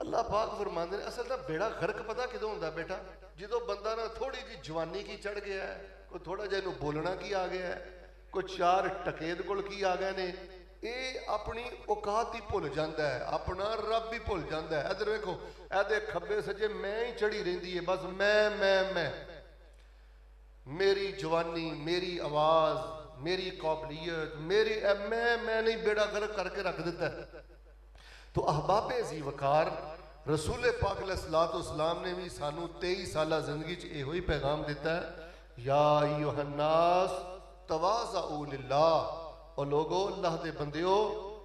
अल्लाह पाक फरमाते हैं असल का बेड़ा गर्क पता किदों होंदा बेटा, जो बंदा ना थोड़ी जी जवानी की चढ़ गया है, कोई थोड़ा जिहा इहनूं बोलना की आ गया है, कोई चार टकेद कोल की आ गए ने, ये अपनी औकात ही भुल जाता है, अपना रब ही भुल जाता है। इधर वेखो ए खब्बे सज्जे मैं ही चढ़ी रही है, बस मैं मेरी जवानी, मेरी आवाज़, मेरी काबलियत, मेरी मैं नहीं बेड़ा गर्क करके रख दिता है। तो अहबाबे जी वकार रसूल पाक अलैहिस्सलाम ने भी सानू 23 साल जिंदगी च इहो ही पैगाम दिता है, या अय्युहन्नास तवाज़अू लिल्लाह, और लोगो अल्लाह दे बंदियो,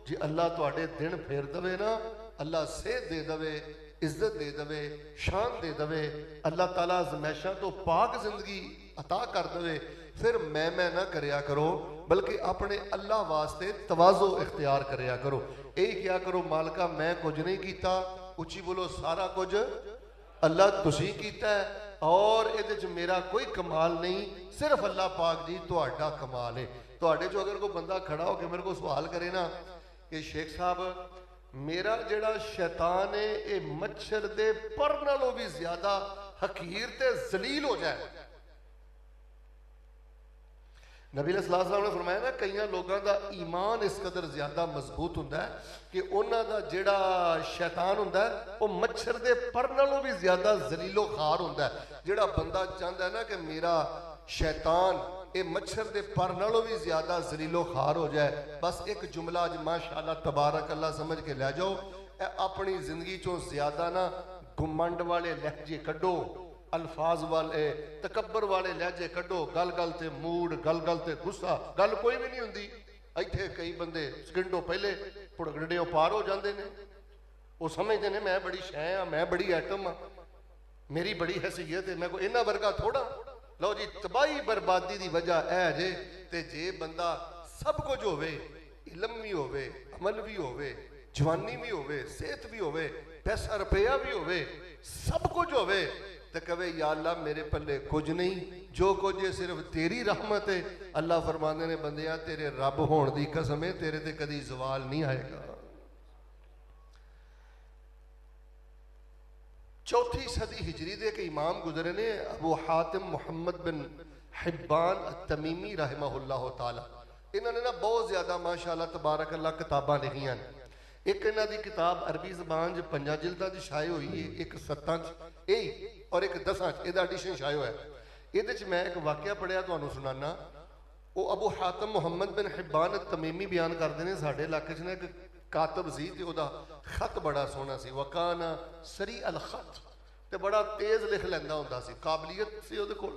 जे अल्लाह तुहाडे दिन फेर दवे ना, अल्लाह सेहत दे दवे, इज्जत दे दवे, शान दे दवे, अल्लाह ताला ज़मैशां तो पाक जिंदगी अता कर दवे, फिर मैं ना करया करो, बल्कि अपने अल्लाह वास्ते तवाज़ो इख्तियार करया करो। यही क्या करो, मालका मैं कुछ नहीं किया, उची बोलो सारा कुछ अल्लाह तुसीं कीता है, और इहदे च मेरा कोई कमाल नहीं, सिर्फ अल्लाह पाक जी तुहाडा कमाल है। तुहाडे चो अगर कोई बंदा खड़ा होकर मेरे को सवाल करे ना कि शेख साहब मेरा जिहड़ा शैतान है ये मच्छर दे पर नालों भी ज्यादा हकीर ते जलील हो जाए, नबी अलैहिस्सलाम ने फरमाया ना, कई लोगों का ईमान इस कदर ज्यादा मजबूत होंदा है कि उन्हों का जिहड़ा शैतान होंदा है वो मच्छर दे पर नालों भी ज्यादा जलीलो खार होंदा है। जिहड़ा बंदा चाहता है ना कि मेरा शैतान ये मच्छर दे पर नालों भी ज्यादा जलीलो खार हो जाए, बस एक जुमला अज माशाअल्लाह तबारक अल्लाह समझ के लै जाओ, अपनी जिंदगी चो ज्यादा ना घुमंड वाले लहजे कड्डो, अल्फाज वाले तकबर वाले लहजे कड्डो, गल गल ते मूड, गल गल ते गुस्सा, गल कोई भी नहीं होंदी। इत्थे कई बंदे सकिंडों पहले भुड़गड़ियों पार हो जाते हैं, वो समझते हैं मैं बड़ी शै हाँ, मैं बड़ी आइटम हाँ, मेरी बड़ी हैसीयत है, मैं कोई इन्हां वर्गा थोड़ा। लो जी तबाही बर्बादी की वजह है जे, ते जे बंदा सब कुछ होवे, इलम भी होवे, अमल भी होवे, जवानी भी होवे, सेहत भी होवे, पैसा रुपया भी होवे, सब कुछ होवे, तो कहे या अल्लाह मेरे पल्ले कुछ नहीं, जो कुछ है सिर्फ तेरी रहमत है। अल्लाह फरमाते ने बंदिया तेरे रब होने की कसम है, तेरे ते कदी जवाल नहीं आएगा। चौथी सदी हिजरी दे के इमाम गुजरे ने, अबू हातिम मुहम्मद बिन हिब्बान तमीमी रहमहुल्लाह ताला, इन्होंने ना बहुत ज्यादा माशाअल्लाह तबारक अल्लाह किताबां लिखियां ने। एक इन्हां दी किताब अरबी जबान च 5 जिल्दां च शाये हुई है, एक 7 च और एक 10 च इहदा एडिशन शाये होया। इहदे च मैं एक वाकया पढ़िया तुहानूं सुनाना। वो अबू हातिम मुहम्मद बिन हिब्बान तमीमी बयान करते हैं, साडे इलाके च ना एक कातब सी ते ओहदा खत बड़ा सोहना सी, वकाना सरी अल खत, ते बड़ा तेज लिख लैंदा हुंदा सी, काबलियत सी ओहदे कोल।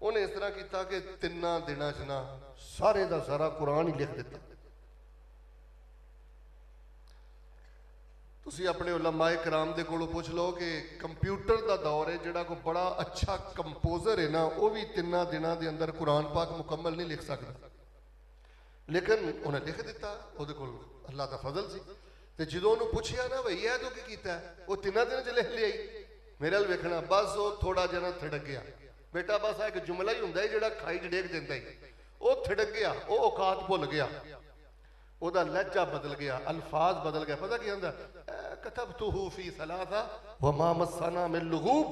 उन्हें इस तरह किया कि 3 दिनां च ना सारे दा सारा कुरान ही लिख दिता। तुसी अपने उलमाए कराम दे कोलों पुछ लो कि कंप्यूटर का दौर है, जिहड़ा कोई बड़ा अच्छा कंपोजर है ना, वो भी 3 दिनों के अंदर कुरान पाक मुकम्मल नहीं लिख सकता, लेकिन उन्हें लिख दिता। उहदे कोल अल्लाह का फजल सी। ते जदों उन्होंने पूछया ना भई यह तो की कीता है, वो 3 दिन च लिख लिया। मेरे वाल वेखना, बस वो थोड़ा जना थिड़क गया बेटा, बस एक जुमला ही हुंदा है जिहड़ा खाई च डेग दिंदा ही, वो थिड़क गया, वो औकात भुल गया, ओदा लहजा बदल गया, अल्फाज बदल गया। पता की आंदा, कतबतुहु फी सलासा वमा मस्सना मिन लुगूब,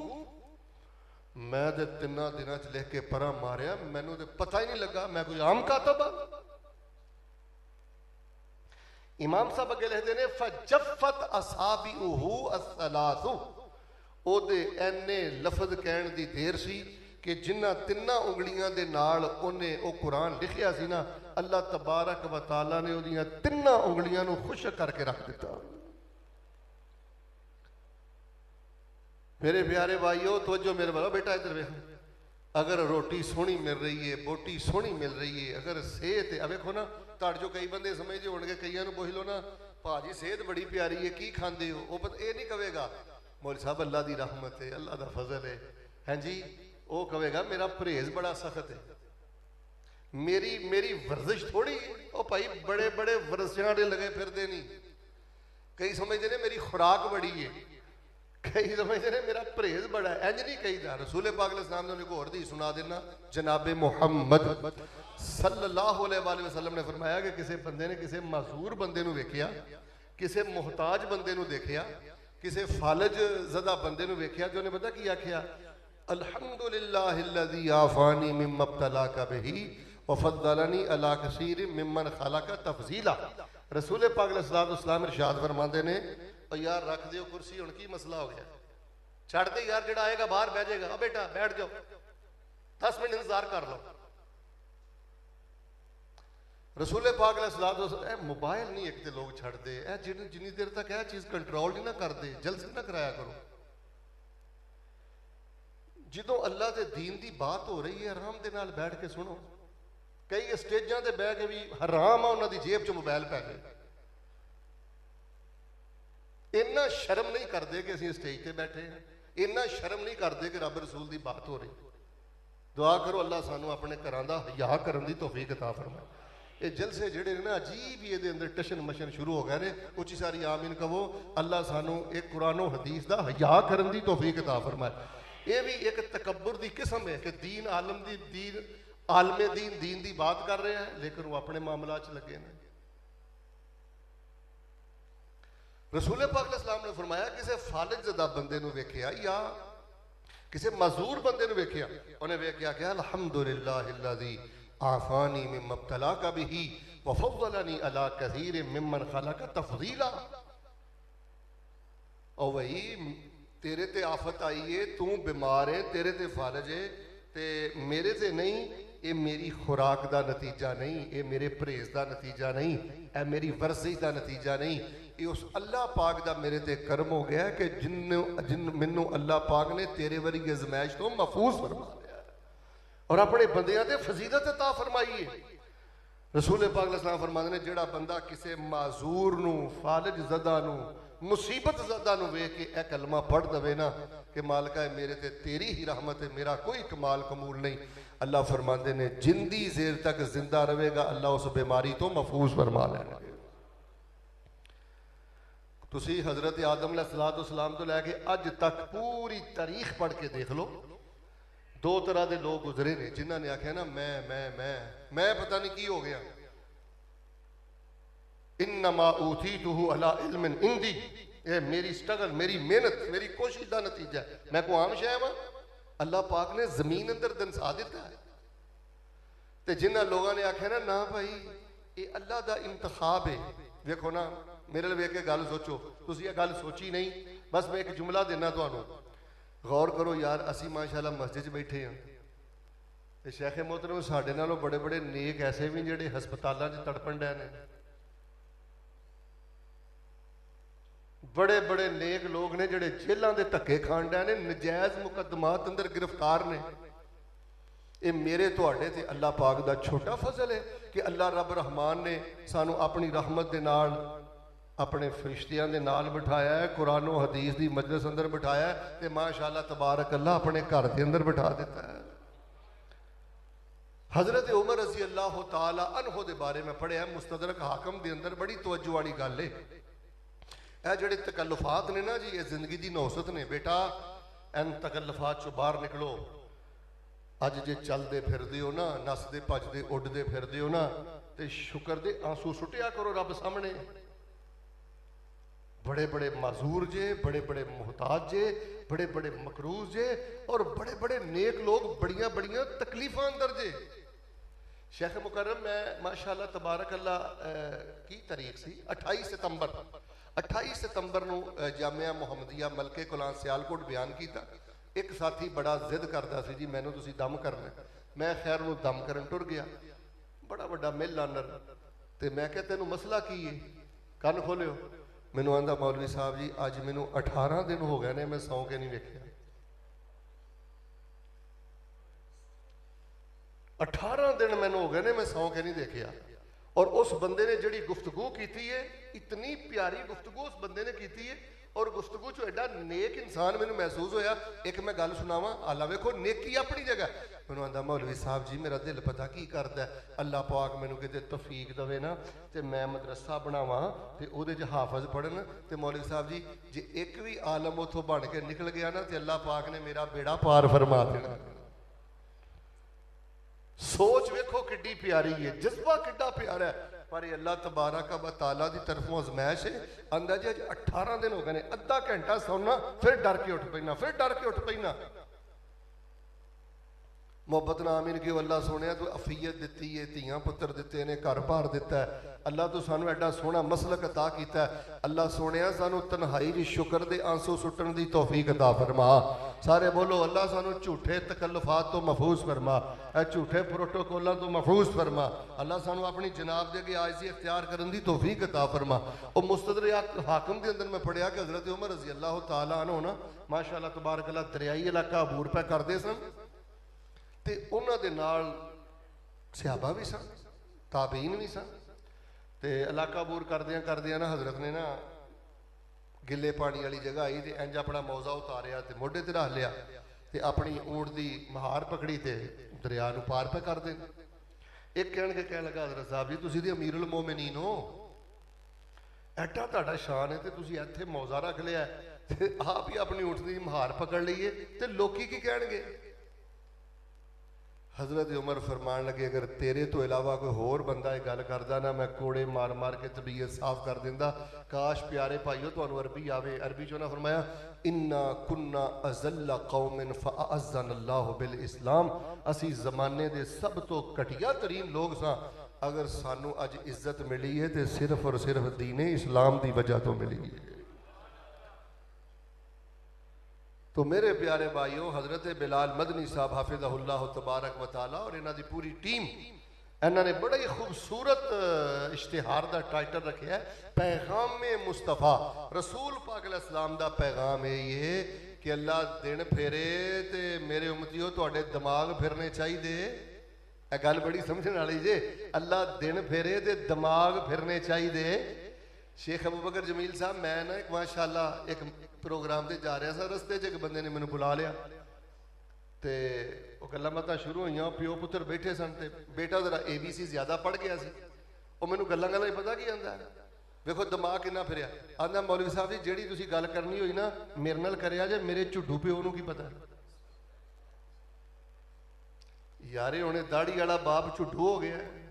मैं ते 3 दिनां च लिख के परा मारिया, मैनू ते पता ही नहीं लगा मैं कोई आम कातब हाँ। इमाम साहब अगे लिखते हैं, फजफ्फत असाबिउहु अस्सलासु, ओदे एने लफज कहण दी देर सी कि जिन्ना 3 उंगलियां दे नाल उन्हें वो कुरान लिखिया सी ना, अल्लाह तबारक व तआला ने उहदियां 3 उंगलियां नूं खुश्क करके रख दिता। मेरे प्यारे भाइयों तवज्जो मेरे वाला बेटा इधर वेख, अगर रोटी सोहनी मिल रही है, बोटी सोहनी मिल रही है, अगर सेहत है, वेखो ना तुहाडे चो कई बंदे समझदे होणगे, कईयां नूं पुछ लो ना भाजी सेहत बड़ी प्यारी है की खांदे हो, वो ये नहीं कहेगा मौलवी साहब अल्लाह की रहमत है, अल्लाह का फजल है, हैं जी। वो कहेगा मेरा परहेज बड़ा सख्त है, मेरी वर्जिश थोड़ी है। ओ भाई बड़े बड़े वर्जिशां दे लगे फिरदे नहीं, कई समझते ने मेरी खुराक बड़ी है, कई समझते ने मेरा परहेज बड़ा है, इंज नहीं कहीदा। रसूल पाक अलैहिस्सलाम ने एक होर दी सुना देना, जनाबे मुहम्मद सल्लल्लाहु अलैहि वसल्लम ने फरमाया कि किसी बंदे ने किसी मासूर बंदे नूं वेखिया, किसी मुहताज बंदे नूं देखिया किसी फालज ज़दा बंदे नूं वेख्या तो उन्हें पता की आख्या, अल्हम्दुलिल्लाहिल्लज़ी आफ़ानी मिम्मा इब्तलाका बिही व फ़द्दलनी अला कसीरिम मिम्मन खलका तफ़ज़ीला। रसूल पाक अलैहिस्सलातु वस्सलाम इरशाद फरमाते ने, और यार रख दियो कुर्सी, हुण की मसला हो गया, छड़ दे यार, जिहड़ा आएगा बाहर बह जाएगा, अब बेटा बैठ जाओ 10 मिनट इंतजार कर लो। रसूल पाक अलैहिस्सलातु वस्सलाम मोबाइल नहीं एक तो लोग छड़ते, जिन्नी देर तक यह चीज़ कंट्रोल नहीं ना करते, जल्दी ना कराया करो। जो अल्लाह के दीन की बात हो रही है आराम के नाल बैठ के सुनो। कई स्टेजा से बह के भी हराम आ उन्होंने जेब च मोबाइल पै गए, इन्ना शर्म नहीं करते कि असं स्टेज पर बैठे हैं, इन्ना शर्म नहीं करते कि रब रसूल की बात हो रही। दुआ करो अल्लाह सानू अपने घर का हया करने की तौफीक अता फरमाए। ये जलसे जेडे ने ना अजीब ही ये अंदर टशन मशन शुरू हो गए ने, उची सारी आमीन कहो। अल्लाह सानू एक कुरानो हदीस का हया करने की तौफीक अता फरमाए। ये भी एक तकब्बुर की किस्म है कि दीन आलम दी दीन आलमे दीन की बात कर रहे हैं, लेकिन वो अपने मामला च लगे ने। रसूल पाक अलैहिस्सलाम ने फरमाया, किसी फालिज ज़दा बंदे नूं वेख्या या किसी मजूर बंदे नूं वेख्या, उन्हें वेख्या कि अल्हम्दुलिल्लाहिल्लज़ी आफ़ानी मिम्मा इब्तलाका बिही व फ़द्दलनी अला कसीरिम मिम्मन खलका तफ़ज़ीला। और वही तेरे ते आफत आई है, तू बीमार है, तेरे ते फालज है, ते मेरे ते नहीं, ये मेरी खुराक का नतीजा नहीं, ये मेरे परहेज का नतीजा नहीं, ये मेरी वर्जिश का नतीजा नहीं, ये उस अल्लाह पाक का मेरे ते कर्म हो गया कि जिन मैनू अल्लाह पाक ने तेरे वरी अजमैश तो महफूज फरमा लिया और अपने बंदियां ते फजीलत अता फरमाई है। रसूल पाक अलैहिस्सलाम फरमाते ने, जिहड़ा बंदा किसी माजूर नू, फालिज ज़दा नू, मुसीबत ज़दा नू वेख के यह कलमा पढ़ दवे ना कि मालिका मेरे ते तेरी ही रहमत है, मेरा कोई कमाल कमूल नहीं, अल्लाह फरमाते ने जिंदी देर तक जिंदा रहेगा, अल्लाह उस बीमारी तो महफूज फरमा लेगा। तुसी हजरत आदम अलैहिस्सलाम तो लैके अज तक पूरी तारीख पढ़ के देख लो, दो तरह के लोग गुजरे ने जिन्होंने आख्या ना मैं पता नहीं की हो गया, इन्नमा ऊतीतुहु अला इल्मिन इंदी, ये मेरी स्ट्रगल, मेरी मेहनत, मेरी कोशिश का नतीजा है, मैं को आम शै वां, अल्लाह पाक ने जमीन अंदर दनसा दिता है। तो जिन्होंने लोगों ने आख्या ना भाई ये अल्लाह का इंतखाब है, देखो ना मेरे लिए वेख के गल सोचो, तुम ये गल सोची नहीं, बस मैं एक जुमला देना तुहानू, गौर करो यार, असी माशाअल्लाह मस्जिद बैठे हाँ, तो शेख मोहतरम साडे नालों बड़े बड़े नेक ऐसे भी जिहड़े हस्पतालों च तड़पण डे ने, बड़े बड़े नेक लोग ने जिहड़े जेलों के धक्के खाण डे ने, नजायज़ मुकदमात अंदर गिरफ्तार ने। ये मेरे तुहाडे ते अल्लाह पाक दा छोटा फजल है कि अल्लाह रब रहमान ने सानू अपनी रहमत दे नाल अपने फरिश्तियां दे नाल बिठाया है, कुरान और हदीस की मजलिस अंदर बिठाया है, ते माशाअल्लाह तबारक अल्लाह अपने घर के अंदर बिठा दिता है। हजरत उमर रज़ी अल्लाह तआला अन्हु दे बारे में पढ़िया मुस्तदरक हाकम दे अंदर, बड़ी तवज्जो वाली गल है। यह जिहड़े तकल्लुफात ने ना जी, ये जिंदगी की नौसत ने, बेटा इन तकल्लुफात चों बाहर निकलो। अज जे चलते फिरदे हो ना, नसदे भजदे उड्डदे फिरदे हो ना, तो शुक्र दे आंसू सुटिया करो रब सामने। बड़े बड़े माजूर जे, बड़े बड़े मुहताज जे, बड़े बड़े मकरूज जे, और बड़े बड़े नेक लोग बड़िया बड़िया तकलीफा अंदर जे। शेख मुकर्रम मैं माशाअल्लाह तबारक अल्लाह की तारीख सी 28 सितंबर नू जामिया मुहम्मदिया मलके कुलान सियालकोट बयान किया। एक साथी बड़ा जिद करता सी जी मैनू तुसी दम करना, मैं खैर उन्होंने दम करन टुर गया, बड़ा बड़ा मिल आनर, तो मैं क्या तेनू मसला की है, कन खोलियो, मैनू आंदा मौलवी साहब जी अज मैनू 18 दिन हो गए ने, मैं सौ के नहीं वेख्या, 18 दिन मैनू हो गए ने, मैं सौ के नहीं देखिया। और उस बंदे ने जिहड़ी गुफ्तगू की है, इतनी प्यारी गुफ्तगू उस बंदे ने की है, और गुफ्तगू चो एडा नेक इंसान मैनू महसूस होया। एक मैं गल सुनावा, आला वेखो नेकी अपनी जगह, मैनू आंदा मौलवी साहब जी मेरा दिल पता की करदा है, अल्लाह पाक मैनू किते तौफीक देवे ना, तो मैं मदरसा बनावा तो उहदे च हाफज पढ़न, तो मौलवी साहब जी जे एक भी आलम उथों बन के निकल गया ना, तो अल्लाह पाक ने मेरा बेड़ा पार फरमा देना। सोच वेखो किड्डी प्यारी है, जज्बा किड्डा प्यारा है। पर अल्लाह तबारक व तआला की तरफों अजमैश है। आंदा जी अज 18 दिन हो गए, अद्धा घंटा सौना फिर डर के उठ पैना, फिर डर के उठ पैना। मुहब्बत ना आमीन क्यों? अल्लाह सोने तू अफीयत दी है, धियां पुत्र दिते ने, घर बार दिता है। अल्लाह तू सानू एडा सोहना मसलक अता किया है। अल्लाह सोने सानू तन्हाई दी शुक्र दे आंसू सुट्टन दी तौफीक अता फरमा। सारे बोलो अल्लाह सानू झूठे तकल्लुफात तो महफूज फरमा, झूठे प्रोटोकोलों तो महफूज फरमा। अल्लाह सानू अपनी जनाब दे अगे आजिज़ी इख्तियार करन दी तौफीक अता फरमा। और मुस्तदरक हाकिम के अंदर मैं पढ़िया कि हज़रत उमर रज़ी अल्लाह तआला अन्हु ना माशाअल्लाह तबारक अल्लाह दरियाई इलाका अबूर पे करते सन, ते उन्हां दे नाल सहाबा भी सन, ताबीन भी सन। ते इलाका अबूर करदियां ना हज़रत ने ना गिले पानी वाली जगह आई, तो इंज अपना मौजा उतारिया, तो मोढे ते रख लिया, तो अपनी ऊंट की महार पकड़ी, तो दरिया नूं पार पे कर दें। एक कह लगा हज़रत साहब जी तुसीं ते अमीरुल मोमिनीन हो, एडा तुहाडा शान है, तो तुसीं इत्थे मौजा रख लिया, तो आप ही अपनी ऊंट की महार पकड़ लीए, तो लोकी की कहणगे? हज़रत उमर फरमान लगे अगर तेरे तो इलावा कोई होर बंदा ये गल करदा ना, मैं कोड़े मार मार के तबीयत साफ कर दिंदा। काश प्यारे भाईओ तुहानूं अरबी आवे। अरबी चो ना फरमाया इन्ना कुन्ना अज़ल्ला कौमिन फ़अअज़्ज़नल्लाहु बिल इस्लाम, असी ज़माने दे सब तो घटिया तरीन लोग सां, अगर सानू अज इज्जत मिली है तो सिर्फ और सिर्फ दीने इस्लाम की वजह तो मिली है। तो मेरे प्यारे भाइयों, हज़रत बिलाल मदनी साहब हाफिज़हुल्लाह तबारक व तआला और इन्हां दी पूरी टीम, इन्होंने बड़ा ही खूबसूरत इश्तिहार का टाइटल रखे है पैगाम मुस्तफ़ा। रसूल पाक अलैहिस्सलाम दा पैगाम है ये कि अल्लाह दिन फेरे तो मेरे उम्मतियों तुहाडे दिमाग फिरने चाहिए। यह गल बड़ी समझने वाली जे, अल्लाह दिन फेरे तो दिमाग फिरने चाहिए। शेख अबू बकर जमील साहब, मैं ना एक माशाअल्लाह एक प्रोग्राम से जा रहा था, रस्ते च एक बंदे ने मैंने बुला लिया, तो वो गल्लां बातां शुरू हुई, प्यो पुत्र बैठे सन, ते बेटा जरा ABC ज़्यादा पढ़ गया सी, वो मैनूं गल्लां गल्लां पता की आंदा, वेखो दिमाग किन्ना फिरिया। आंदा मौलवी साहब जी जिहड़ी तुसीं गल करनी होई ना मेरे नाल करिया जे, मेरे झुड्डू प्यो नूं की पता। यारे हुणे दाढ़ी वाला बाप झुड्डू हो गया।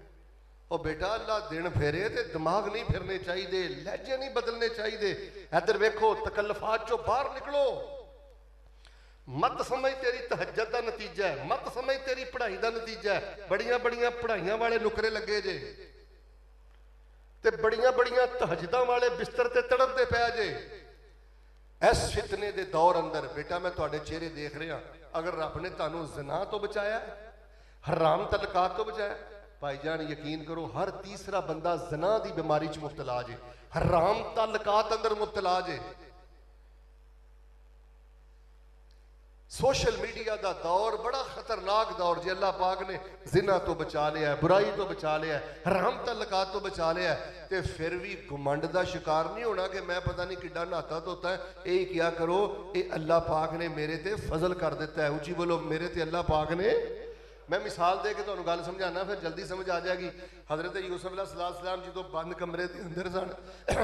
और बेटा अल्लाह दिन फेरे तो दिमाग नहीं फिरने चाहिए, लहजे नहीं बदलने चाहिए। इधर वेखो तकल्लुफात चो बाहर निकलो, मत समझ तेरी तहज्जुद का नतीजा है, मत समझ तेरी पढ़ाई का नतीजा है। बड़िया बड़िया पढ़ाइयां वाले नुकरे लगे जे, ते बड़िया बड़िया तहज्जुदां वाले बिस्तर ते तड़पते पै जे। इस फितने के दौर अंदर बेटा मैं तुहाडे चेहरे देख रहा, अगर रब ने तुहानूं ज़िना तो बचाया, हराम तलकात तो बचाया, भाईजान यकीन करो हर तीसरा बंदा ज़िना दी बीमारी च मुब्तला जे, हराम तलकात अंदर मुब्तला जे। सोशल मीडिया का दौर बड़ा खतरनाक दौर जे। अल्लाह पाक ने ज़िना तो बचा लिया है, बुराई तो बचा लिया है, हराम तलकात तो बचा लिया है, तो फिर भी घुमंड का शिकार नहीं होना कि मैं पता नहीं किड्डा नहाता धोता है। यही क्या करो, ये अल्लाह पाक ने मेरे ते फजल कर दिता है। उची बोलो मेरे ते अल्लाह पाक ने। मैं मिसाल दे के तुहानूं गल समझाना, फिर जल्दी समझ आ जाएगी। हज़रत यूसुफ अलैहिस्सलाम जो बंद कमरे के अंदर सन,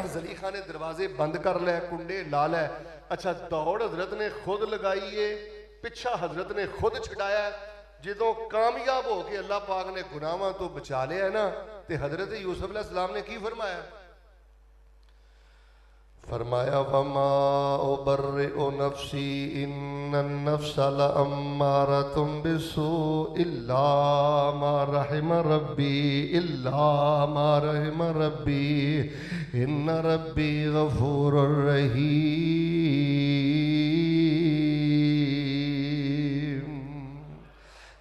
ज़लीखा ने दरवाजे बंद कर लै, कुंडे ला लै। अच्छा दौड़ हज़रत ने खुद लगाई है, पिछा हज़रत ने खुद छुड़ाया। जो कामयाब हो के अल्लाह पाक ने गुनाहों तो बचा लिया है ना, तो हज़रत यूसुफ अलैहिस्सलाम ने की फरमाया? फरमाया वमा उबर्रिउ नफ्सी इन्नन नफ्सा लअम्मारतुम बिस्सू इल्ला मा रहिम रब्बी, इल्ला मा रहिम रब्बी, इन्न रब्बी गफूरुर रहीम।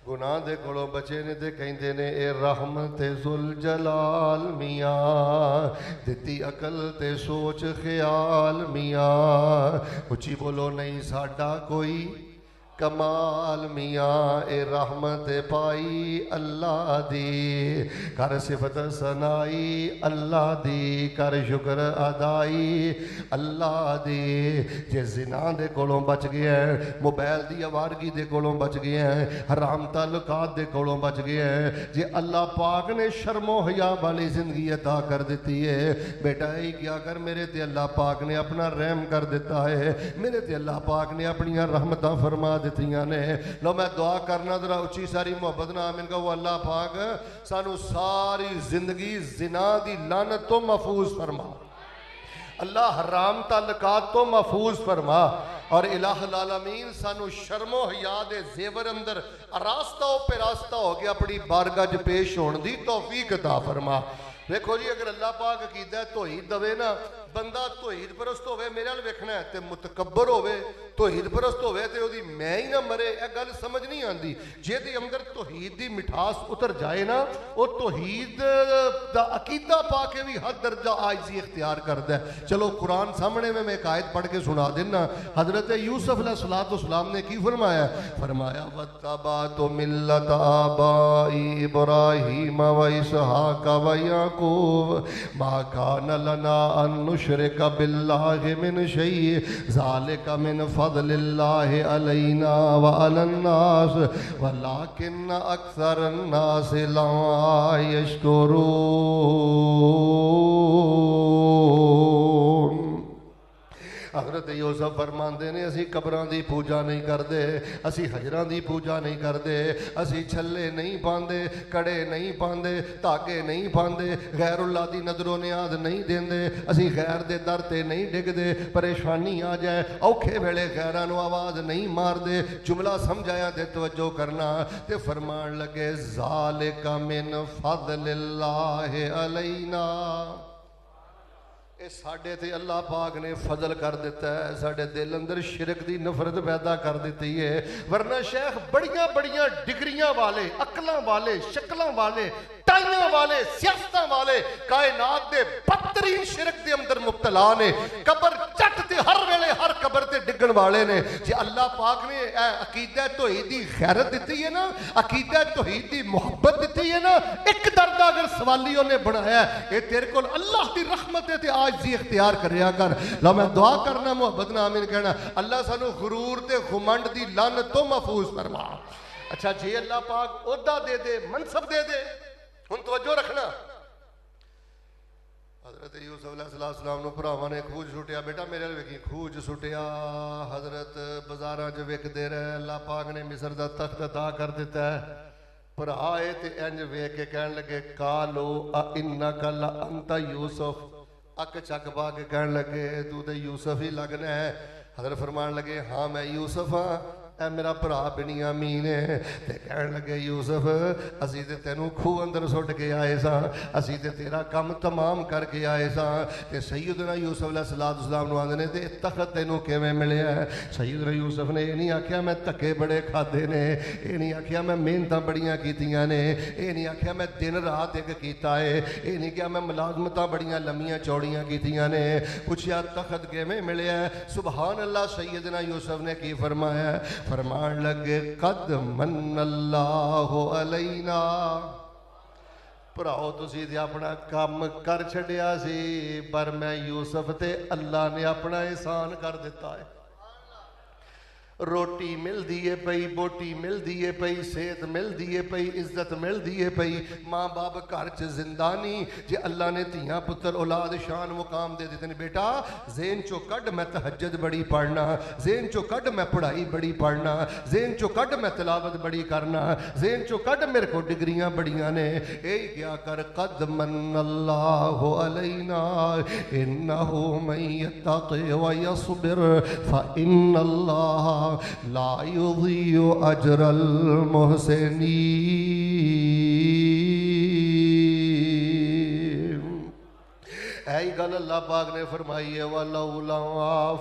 गुनाह दे कोलों बचे ने ते कहंदे ने ए रहमत जुल जलाल मियाँ, दिती अकल ते सोच ख्याल मियाँ। उची बोलो नहीं साडा कोई कमाल मियाँ, ए रहमत पाई अल्लाह दी, कर सिफत सनाई अल्लाह दी, कर शुक्र अदाई अल्लाह दी। जे ज़िना दे कोलों बच गया है, मोबाइल दी आवारगी दे कोलों बच गया है, हराम ताल्लुकात दे कोलों बच गया है, जे अल्लाह पाक ने शर्मो हया वाली जिंदगी अता कर दी है, बेटा यही क्या कर, मेरे ते अल्लाह पाक ने अपना रहम कर दिता है, मेरे ते अल्लाह पाक ने अपनियां रहमतां फरमा दित्तियां ने। लो मैं दुआ करना जरा उच्ची सारी मोहब्बत ना आमीन कहो। अल्लाह पाक सानू सारी जिंदगी जिना दी लानत तो महफूज फरमा, अल्लाह हराम ताल्लुकात तो महफूज फरमा, और इलाहुल आलमीन सानू शर्मो हया दे जेवर अंदर आरास्ता पेरास्ता हो गया अपनी बारगाह च पेश होने दी तौफीक अता फरमा। देखो जी अगर अल्लाह पाक कीदा तौहीद दवे ना, बंदा तौहीद परस्त होवे मेरे नाल वेखना है ते मुतकब्बर होवे, तौहीद परस्त होवे ते ओदी मैं ही ना मरे, यह गल समझ नहीं आती। जे दे अंदर तौहीद दी मिठास उतर जाए ना, वो तौहीद दा अकीदा पा के भी हद दर्जा आजिज़ी इख्तियार करता है। चलो कुरान सामने में मैं एक आयत पढ़ के सुना देना। हजरत यूसुफ अलैहिस्सलाम ने की फरमाया, फरमाया वत्तबातु मिल्लत आबाई इब्राहीम व इसहाक व याकूब मा कान लना अन नुशरिक बिल्लाहि मिन शैइ ज़ालिका मिन फ़ज़लिल्लाहि अलैना व अलन नास वलाकिन अक्सरन नास ला यशकुरून। हज़रत यूसुफ फरमाते ने असी कब्रां दी पूजा नहीं करते, असी हजरां दी पूजा नहीं करते, असी छल्ले नहीं पाते, कड़े नहीं पाते, धागे नहीं पाते, गैरुल्लाह दी नजरों नियाज नहीं देंदे, असी गैर दे दर ते नहीं डिगदे, परेशानी आ जाए औखे वेले गैरां नूं आवाज़ नहीं मारदे। जुमला समझाया ते तवज्जो करना ते फरमान लगे ज़ालिका मिन फ़ज़लिल्लाहि अलैना, ये साढ़े ते अल्लाह पाक ने फजल कर दिता है, साढ़े दिल अंदर शिरक दी नफरत पैदा कर दी है। वरना शेख बड़िया बड़िया डिग्रियां वाले, अकलों वाले, शक्लों वाले, टाइयां वाले, सियासतां वाले कायनात दे बदतरीन शिरक दे अंदर मुब्तला ने। कबर चट ते हर वेले हर कबर ते डिगण वाले ने। जे अल्लाह पाक ने अकीदा तौहीद दी गैरत दी है ना, अकीदा तौहीद दी मुहब्बत दी है ना, एक दर्द अगर सवालियों ने बनाया ये तेरे को अल्लाह की रहमत है ते आजिज़ी इख्तियार करया कर। लो मैं दुआ करना मुहब्बत ना आमीन कहना। अल्लाह सानू गुरूर ते घुमंड दी लानत तो महफूज फरमा। अच्छा जे अल्लाह पाक ओहदा दे दे, मनसब दे दे, हुण तवज्जो रखना। हजरत यूसुफ अलैहिस्सलाम नूं भरावां ने खूज सुटिया, बेटा मेरे अल वेखी खूज सुटिया। हजरत बाजारां च विकदे रहे, अल्लाह पाक ने मिस्र दा तख्त अता कर दिता है। भरा आए ते इंज वेख के कहन लगे कालो आ इन्नका ला अंता यूसुफ, अक चक पा के कहन लगे तू तो यूसुफ ही लगना है। हजरत फरमान लगे हाँ मैं यूसुफ हाँ, ए मेरा भरा बिनियामीन है। ते कहन लगे यूसुफ असी ते तेनू खूह अंदर सुट के आए सां, असी ते तेरा काम तमाम करके आए सां। ते सैयदना यूसुफ अलैहिस्सलाम नूं आंदे ने ते तख्त तेनू किवें मिलिया है। सैयदना यूसुफ ने ये नहीं आख्या मैं धक्के बड़े खाधे ने, ये नहीं आख्या मैं मेहनतां बड़ियां कीतियां ने, ये नहीं आख्या मैं दिन रात एक कीता है, ये नहीं कहा मैं मुलाजमतां बड़ियां लम्मियां चौड़ियां कीतियां ने। पुछया तख्त किवें मिलिया है? सुभान अल्लाह सैयदना यूसुफ ने की फरमाया? फरमान लगे कद मन्नल्लाहु अलैना, भराओ तुसी ते अपना काम कर छड़िया सी, पर मैं यूसुफ ते अल्लाह ने अपना एहसान कर दिता है। रोटी मिलती है पई, बोटी मिलती है पई, सेहत मिलती है पई, इज्जत मिलती है पई, माँ बाप घर च जिंदा नहीं। जे अल्लाह ने धियां पुत्र औलाद शान मुकाम दे दिते ने, बेटा जेन चो कड मैं तहज्जुद बड़ी पढ़ना, जेन चो कड मैं पढ़ाई बड़ी पढ़ना, जेन चो कड मैं तिलावत बड़ी करना, जेन चो कड मेरे को डिग्रियां बड़ियां ने। यही क्या कर कद मन्नल्लाहु अलैना इन्नहु मन यत्तक़ि व यस्बिर फ इन्नल्लाह ला युज़ीउ अजरल मुहसिनीन। ऐही गल अल्लाह पाक ने फरमाई है वलौला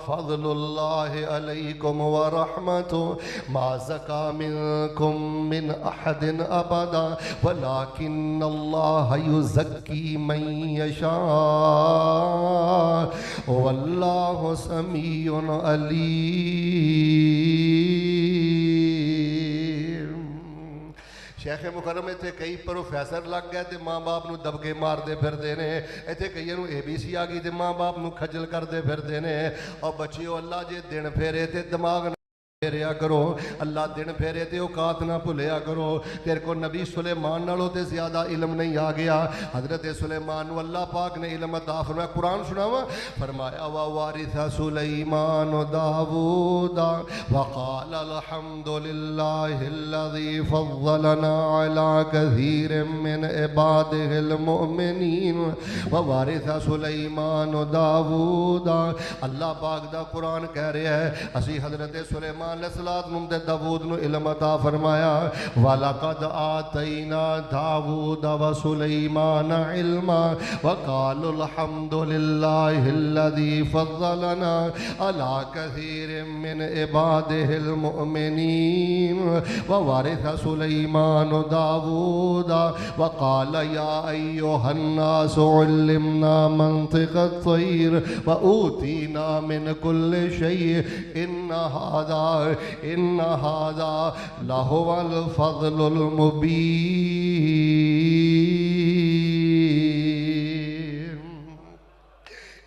फज़लुल्लाहि अलैकुम व रहमतुहु मा ज़का मिनकुम मिन अहदिन अबदा वलाकिन्नल्लाह युज़क्की मन यशा वल्लाहु समीउन अलीम। शेख मुकरम इतने कई प्रोफैसर लग गए तो माँ बाप को दबके मारते फिरते हैं। इतने कई ABC आ गई तो माँ बाप को खजल करते फिरते हैं। और बच्चियों अल्लाह जे दिन फेरे तो दिमाग फेरिया करो, अल्लाह दिन फेरे ते औकात ना भुलिया करो। तेरे को नबी सुलेमान नालों ते ज्यादा इल्म नहीं आ गया। हजरत सुलेमान नू अल्लाह पाक ने इल्म अता फरमाया। कुरान सुनावा, फरमाया वा वारिसा सुलेमान दाऊदा वक़ाल अल्हम्दुलिल्लाहिल्लज़ी फ़ज़्ज़लना अला कसीरिम मिन इबादिहिल मुमिनीन व वारिसा सुलेमान दाऊदा। अल्लाह पाक दा कुरान कह रहा है असी हजरत सुलेमान दाऊद नु इल्म अता फरमाया। वलक़द आतैना दाऊद व सुलैमान इल्मा वक़ालू अल्हम्दुलिल्लाहिल्लज़ी फ़ज़्ज़लना अला कसीरिम मिन इबादिहिल मुमिनीन व वारिसा सुलैमान दाऊद वक़ाल या अय्युहन नासु उल्लिमना मंतिक़त तैर व ऊतीना मिन कुल्लि शैइन इन्ना हाज़ा लहुवल फ़ज़्लुल मुबीन।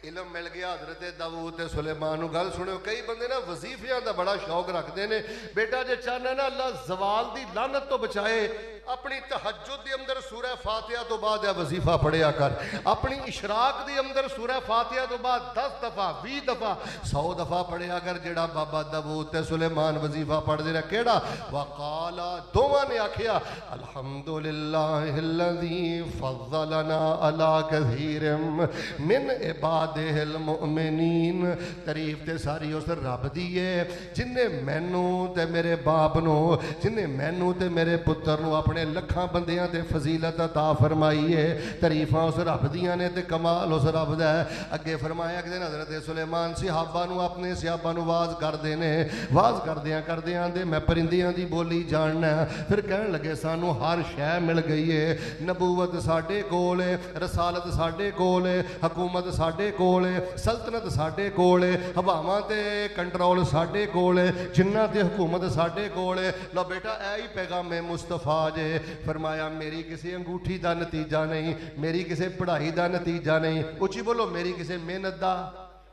इल्म मिल गया हजरत दाऊद ते सुलेमान नू। गल सुनियो, कई बंदे ना वजीफियां दा बड़ा शौक रखते हैं। बेटा जे चाहना ना अल्लाह जवाल दी लानत तो बचाए, अपनी तहज्जुद दे अंदर सूरह फातिहा तो बाद यह वजीफा पढ़िया कर। अपनी इशराक दे अंदर सूरह फातिहा तो बाद 10 दफा 20 दफा 100 दफा पढ़िया कर। जेड़ा बाबा दाऊद ते सुलेमान वजीफा पढ़दे रहे केड़ा वक़ाला, दोवां ने आखिया अल्हम्दुलिल्लाहिल्लज़ी फ़ज़्ज़लना अला कसीरिम मिन इबादिहिल मुमिनीन। तारीफ ते सारी उस रब दी है जिन्हें मैनू ते मेरे बाप नू, जिन्हें मैनू ते मेरे पुत्र नू अपने लखां बंदियां ते फजीलत अता फरमाई है। तारीफां उस रब दियां ने ते कमाल उस रब दा है। अगे फरमाया कि हजरत सुलेमान सहाबा नू अपने सहाबा नू वाज करदे ने। वाज करदियां करदियां आंदे मैं परिंदियां दी बोली जानना। फिर कहन लगे सानू हर शै मिल गई है। नबूवत साडे कोल है, रसालत साडे कोल है, हुकूमत साडे कोल है, सल्तनत साडे कोल है, हवावां ते कंट्रोल साडे कोल है, जिन्ना ते हुकूमत साडे कोल है। लो बेटा ऐ ही पैगाम मुस्तफा जे। फरमाया मेरी किसी अंगूठी का नतीजा नहीं, मेरी किसी पढ़ाई का नतीजा नहीं। उची बोलो मेरी किसी मेहनत का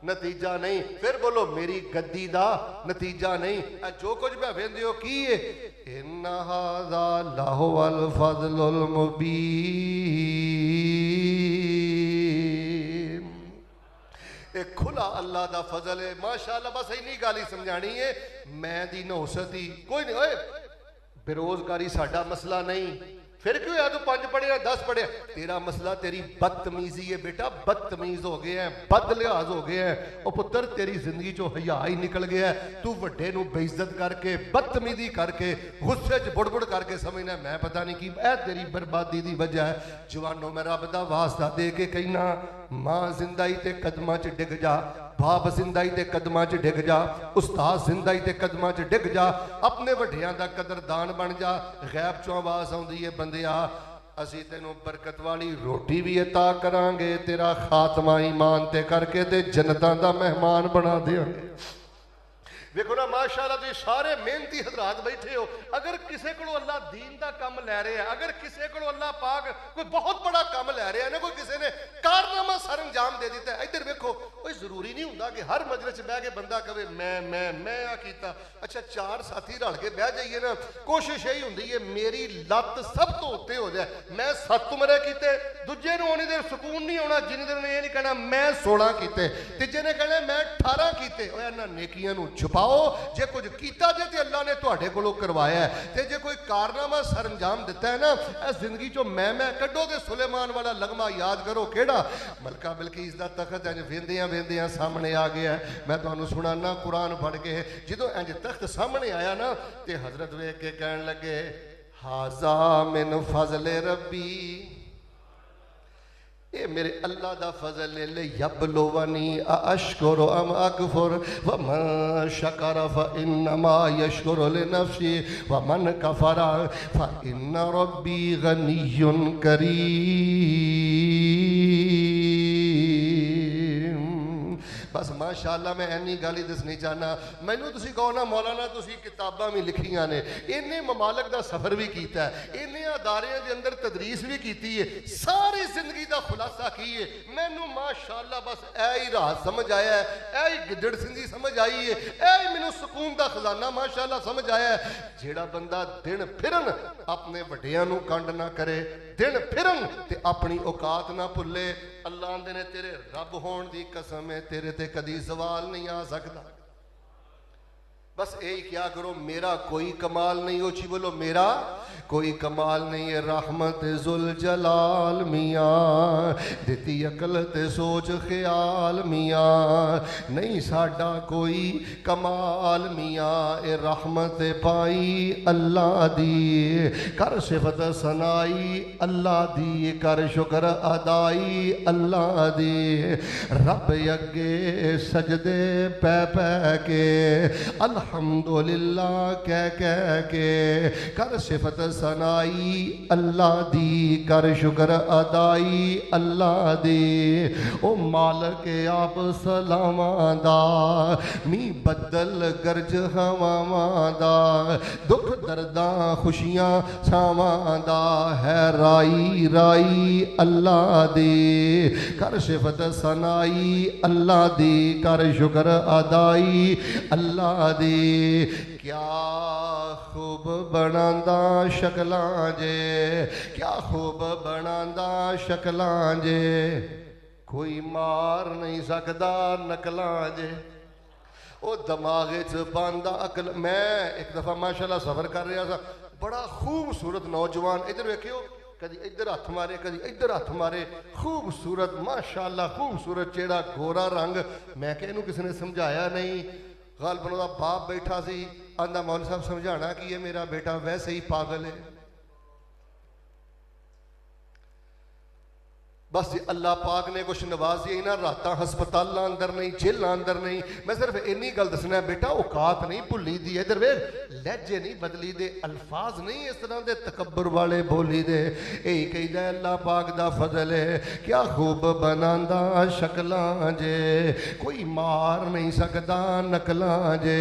नतीजा नहीं। फिर बोलो मेरी गद्दी का नतीजा नहीं। जो कुछ मैं वेंदे हो की है इन्ना हाज़ा लहुवल फ़ज़्लुल मुबीन। एक खुला अल्लाह दा फजल है माशाअल्लाह। बस इन्नी गाल ही समझानी है। मैं दी नौसत ही कोई नहीं। ओए बेरोजगारी साडा मसला नहीं। फिर क्यों यार तू 5 पढ़िया 10 पढ़िया, तेरा मसला तेरी बदतमीजी है बेटा। बदतमीज हो गया है, बद लिहाज हो गया है। ओ पुत्र तेरी जिंदगी चो हया ही निकल गया है। तू वड्डे नू बेइज्जत करके बदतमीजी करके गुस्से च बुड़बुड़ करके समझना मैं पता नहीं की। ऐ तेरी बर्बादी दी वजह है। जवानों मैं रब दा वास्ता दे के कहना, मां जिंदाई ते कदमां च डिग जा, बाप जिंदाई ते कदमां च डिग जा, उस्ताद जिंदाई ते कदमां च डिग जा, अपने वड्डियां दा कदरदान बन जा। गैब चों आवाज आउंदी है बंदिया असी तेनों बरकत वाली रोटी भी अता करांगे, तेरा खात्मा ईमान ते करके ते जन्नतां दा मेहमान बना देंगे। देखो ना माशाअल्लाह तुम सारे मेहनती हजरात बैठे हो। अगर किसी को अल्लाह दीन का काम लै रहे हैं, अगर किसी को अल्लाह पाक कोई बहुत बड़ा काम लै रहे हैं ना, कोई किसी ने कारनामा सर अंजाम दे दिता है, इधर देखो कोई जरूरी नहीं होंदा कि हर मजलिस बह के बंदा कहे मैं आ कीता। अच्छा 4 साथी रल के बह जाइए ना, कोशिश यही होंदी है मेरी लत सब तो उत्ते हो जाए। मैं 7 उमरे कीते, दूजे नूं उन्नी देर सुकून नहीं होना जिन्नी देर ये नहीं कहना मैं 16 कीते, तीजे ने कहना मैं 18 कीते। ओए इन्हां नेकियां नूं छुपाओ। जे कुछ कीता जे ते अल्लाह ने तुहाडे कोलों करवाया है, ते जे कोई कारनामा सर अंजाम दिता है ना, इस जिंदगी चो मैं कड्डो ते सुलेमान वाला लगमा याद करो केड़ा मलका बिलकीस दा तख्त इंज वेंदियां वेंदियां सामने आ गया। मैं तुहानूं सुणाना कुरान पढ़ के। जदों इंज तख्त सामने आया ना ते हजरत वेख के कहन लगे हाजा मिन फजले रब्बी, ये मेरे अल्लाह दा फजल ले यबलुवनी अशकुरु अम अकफुर व मन शकरा फ इन्नमा यशकुरु लिनफ्सी व मन कफरा फ इन्न रब्बी गनियुन करीम। बस माशाअल्लाह मैं इन्नी गल ही दसनी चाहना। मैनू तुसीं कहो ना मौलाना तुसीं किताबां भी लिखियां ने, इन्ने ममालक दा सफ़र भी कीता है, इन्ने अदारियां दे अंदर तदरीस भी कीती है, सारी जिंदगी दा खुलासा की है। मैनू माशाअल्लाह बस ऐ ही राज समझ आया है, ऐ ही गिदड़ सिंधी समझ आई है, ऐ ही मैनू सुकून दा खजाना माशाअल्लाह समझ आया है। जेड़ा बंदा दिन फिरन अपने वड्डियां नू कंड ना करे, दिन फिरन ते अपनी औकात ना भुले, अल्लाह आंदे ने तेरे रब होण दी कसम है तेरे ते कदी सवाल नहीं आ सकता। बस यही क्या करो, मेरा कोई कमाल नहीं, उची बोलो मेरा कोई कमाल नहीं है। रहमत जुल जलाल मियाँ दिती अकल ते सोच ख्याल मियाँ, नहीं साडा कोई कमाल मियाँ। ए रहमत पाई अल्लाह दी, कर सिफत सनाई अल्लाह दी, कर शुक्र अदाई अल्लाह दी। रब अगे सजदे पै पै के अल्हम्दुलिल्लाह कह कह के, कर सिफत सनाई अल्लाह दी, कर शुक्र अदाई अल्लाह दी। ओ मालक आप सलावां दा, मी बदल गर्ज हवावां दा, दुख दर्दां खुशियां छावां दा, है राई राई अल्लाह दी, कर सिफत सनाई अल्लाह दी, कर शुक्र अदाई अल्लाह दी। क्या खूब बनांदा शक्लां जे, क्या खूब बनांदा शक्लां जे, कोई मार नहीं सकदा नकलां जे। ओ दिमाग च पांदा अकल। मैं एक दफ़ा माशाअल्लाह सफ़र कर रहा था, बड़ा खूबसूरत नौजवान, इधर वेखियो कदी इधर हथ मारे कदी इधर हथ मारे, खूबसूरत माशाअल्लाह खूबसूरत चेहरा गोरा रंग। मैं कि इहनूं किसी ने समझाया नहीं, गालबन उहदा बाप बैठा सी, आंदा मौलवी साहब समझाना कि ये मेरा बेटा वैसे ही पागल है। बस जी अल्लाह पाक ने कुछ नवाज दिया ना, रात हस्पताल अंदर नहीं, जेल अंदर नहीं। मैं सिर्फ इन्नी गल दसना बेटा, औकात नहीं भुली दी, इधर वे लहजे नहीं बदली दे, अल्फाज नहीं इस तरह के तकबर वाले बोली दे। यही कहता अल्लाह पाक दा फजल है, क्या खूब बनांदा शक्लां जे, कोई मार नहीं सकदा नकलां जे,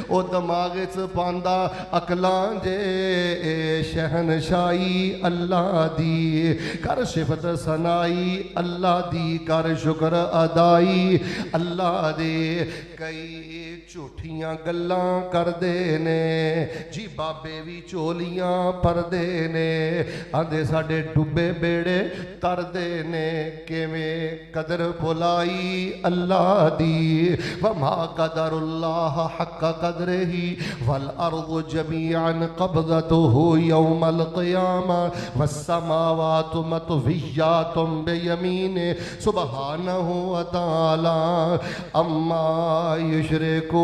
ओ दिमाग च पांदा अकलां जे। शहनशाही अल्लाह दी, कर सिफत सनाई अल्लाह दी, कर शुक्र अदाई अल्लाह दे। कई झूठियां गल्लां करदे ने जी, बाबे भी चोलियां परदे ने, आंदे साडे डुबे बेड़े तरदे ने, किवें कदर भुलाई अल्लाह दी। वमा कदरुल्लाह हक्क कदरिही वल अर्दु जमीअन क़ब्ज़तुहु यौमल क़ियामा वस्समावातु मतविय्यातुम बियमीने सुब्हानहु व तआला अम्मा युशरिकून।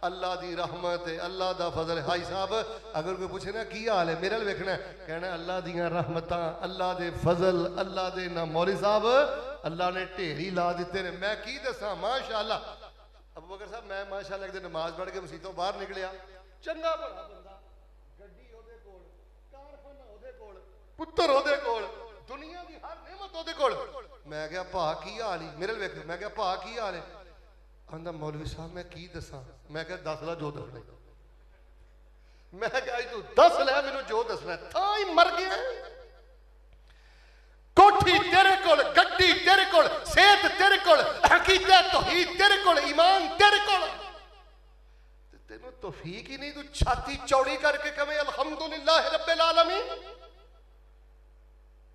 अल्लाह दी रहमत है, अल्लाह दा फजल है। भाई साहब अगर कोई पूछे ना की हाल है, मेरे वाल वेखना कहना अल्लाह दियां रहमतां, अल्लाह दे फजल, अल्लाह दे ना। मौलवी साहब अल्लाह ने ढेरी ला दिते ने, मैं की दसां माशाअल्लाह। अबू बकर साहब मैं माशाअल्लाह एक दिन नमाज पढ़ के मसीतों बाहर निकलिया, चंगा भला बंदा, गड्डी ओदे कोल, कारखाना ओदे कोल, पुत्तर ओदे कोल, दुनिया दी हर नेमत ओदे कोल। मैं क्या भा की हाल ही, मेरे वेख, मैं क्या भा की हाल है, आंदा मौलवी साहब मैं की दसां। मैं क्या दस ला जो दसना, मैं क्या तू दस लै मैनू जो दसना, तां ही मर गया। कोठी तेरे कोल, गड्डी तेरे कोल, सेहत तेरे कोल, हकीकत तौहीद तेरे कोल, ईमान तेरे कोल, तेनू तौफीक ही नहीं, तू छाती चौड़ी करके कहे अल्हम्दुलिल्लाह रब्बिल आलमीन।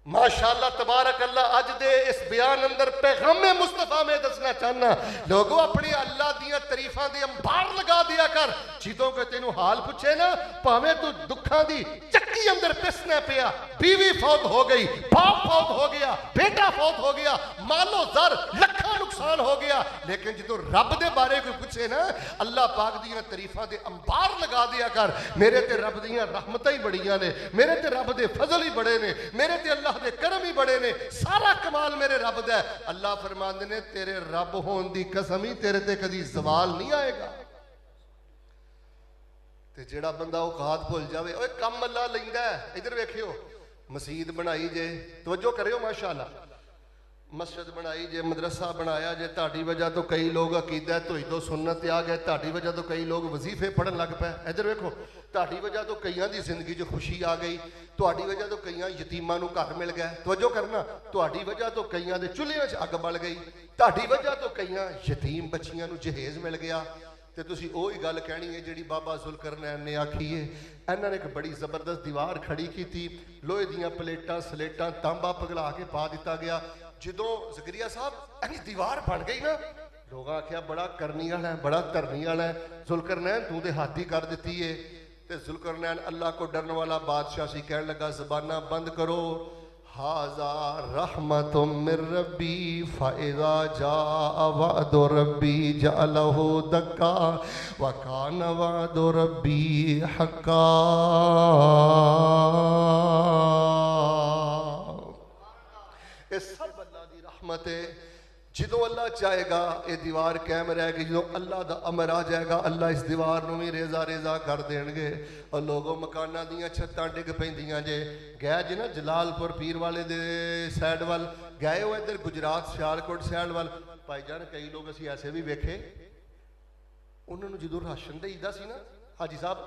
माशाअल्लाह तबारक अल्लाह। अज दे इस बयान अंदर पैगामे मुस्तफा में दसना चाहना, लोगों अपनी अल्लाह दियां तरीफां दे अंबार लगा दिया कर। जिदों के तेनू हाल पूछे ना, भावें तू दुखा दी चक्की अंदर पिसना पिया, बीवी फौत हो गई, बाप फौत हो गया, बेटा फौत हो गया, मालो जर लखा नुकसान हो गया, लेकिन जो रब दे बारे कोई पूछे ना, अल्लाह पाक दियां तरीफां दे अंबार लगा दिया कर। मेरे ते रब दियां रहमतां ही बड़ियां ने, मेरे ते रब दे फजल ही बड़े ने, मेरे ते अल्लाह दे करम ही बड़े ने, सारा कमाल मेरे रब दा है। अल्लाह फरमांदे ने तेरे रब होने दी कसम ही तेरे ते कदी सवाल नहीं आएगा। ते जेड़ा बंदा औकात भुल जावे, ओए कम अल्लाह लैंदा है। इधर वेखियो मसीद बनाई जे, तवज्जो करियो माशाअल्लाह, मस्जिद बनाई जे, मदरसा बनाया जे, ताड़ी वजह तो कई लोग अकीदा धोई तो सुन्नत आ गए, ताड़ी वजह तो कई लोग वजीफे पढ़न लग पे। इधर वेखो, ताड़ी वजह तो कईयां दी जिंदगी च खुशी आ गई, तुहाडी वजह तो कईयां यतीमां नूं घर मिल गया। तवज्जो करना, तुहाडी वजह तो कईयां दे चुल्हियां च अग बल गई, तुहाडी वजह तो कईयां यतीम बच्चियां नूं जहेज मिल गया। तो तुसी ओही गल कहनी है जिहड़ी बाबा जुल्करनैन ने आखी है। इन्हां ने एक बड़ी जबरदस्त दीवार खड़ी की थी, लोहे दीयां प्लेटां सलेटां तांबा पिघला के पा दिता गया। जो ज़करिया साहब इन्नी दीवार बन गई ना, लोग आख्या बड़ा करनी वाला है, बड़ा धरनी वाला है, जुल्करनैन तू तो हद ही कर दी है। तो जुल्करनैन अल्लाह को डरने वाला बादशाह सी, कहने लगा ज़बाना बंद करो, हाजा रहमतुम मिर रब्बी फ़इज़ा जाअ वअदु रब्बी जअलहु दक्का व कान वअदु रब्बी हक्का। ये सब अल्लाह दी रहमत है। जो अल्लाह चाहेगा ये दीवार कायम रहेगी, जो अल्लाह का अमर आ जाएगा अल्लाह इस दीवार को भी रेजा रेजा कर देंगे। और लोगों मकाना दियाँ छत्तां डिग पैंदियां जे। गए जे ना जलालपुर पीर वाले दे साइड वाल गए हो, इधर गुजरात सियालकोट साइड वाल भाईजान कई लोग असी ऐसे भी वेखे, उन्होंने जो राशन देईदा सी ना हाजी साहब,